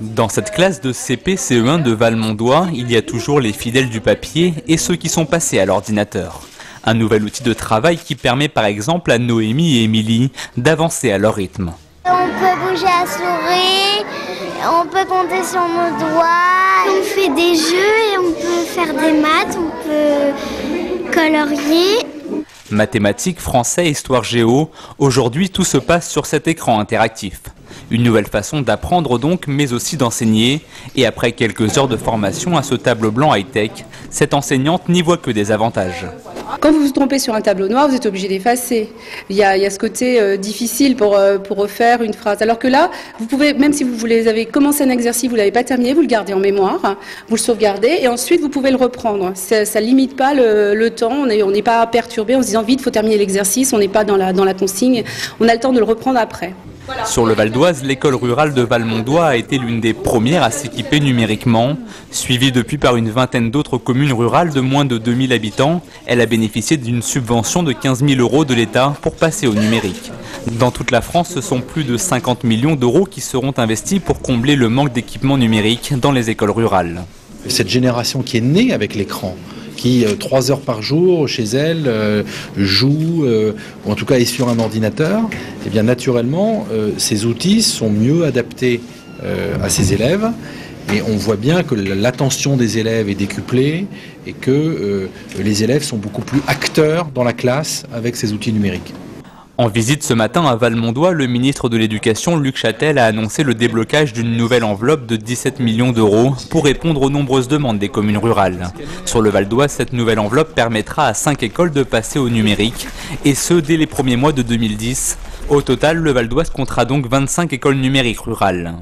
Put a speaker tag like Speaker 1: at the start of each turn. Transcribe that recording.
Speaker 1: Dans cette classe de CP-CE1 de Valmondois, il y a toujours les fidèles du papier et ceux qui sont passés à l'ordinateur. Un nouvel outil de travail qui permet par exemple à Noémie et Émilie d'avancer à leur rythme.
Speaker 2: On peut bouger la souris, on peut compter sur nos doigts, on fait des jeux et on peut faire des maths, on peut colorier.
Speaker 1: Mathématiques, français, histoire géo, aujourd'hui tout se passe sur cet écran interactif. Une nouvelle façon d'apprendre donc, mais aussi d'enseigner. Et après quelques heures de formation à ce tableau blanc high-tech, cette enseignante n'y voit que des avantages.
Speaker 3: Quand vous vous trompez sur un tableau noir, vous êtes obligé d'effacer. Il y a ce côté difficile pour refaire une phrase. Alors que là, vous pouvez, même si vous avez commencé un exercice, vous ne l'avez pas terminé, vous le gardez en mémoire, vous le sauvegardez et ensuite vous pouvez le reprendre. Ça ne limite pas le temps, on n'est pas perturbé en se disant vite, il faut terminer l'exercice, on n'est pas dans la consigne, on a le temps de le reprendre après.
Speaker 1: Sur le Val d'Oise, l'école rurale de Valmondois a été l'une des premières à s'équiper numériquement. Suivie depuis par une vingtaine d'autres communes rurales de moins de 2000 habitants, elle a bénéficié d'une subvention de 15 000 € de l'État pour passer au numérique. Dans toute la France, ce sont plus de 50 millions d'euros qui seront investis pour combler le manque d'équipement numérique dans les écoles rurales.
Speaker 4: Cette génération qui est née avec l'écran, qui 3 heures par jour chez elle joue, ou en tout cas est sur un ordinateur, et bien naturellement ces outils sont mieux adaptés à ces élèves et on voit bien que l'attention des élèves est décuplée et que les élèves sont beaucoup plus acteurs dans la classe avec ces outils numériques.
Speaker 1: En visite ce matin à Valmondois, le ministre de l'Éducation, Luc Châtel, a annoncé le déblocage d'une nouvelle enveloppe de 17 millions d'euros pour répondre aux nombreuses demandes des communes rurales. Sur le Val d'Oise, cette nouvelle enveloppe permettra à 5 écoles de passer au numérique, et ce dès les premiers mois de 2010. Au total, le Val d'Oise comptera donc 25 écoles numériques rurales.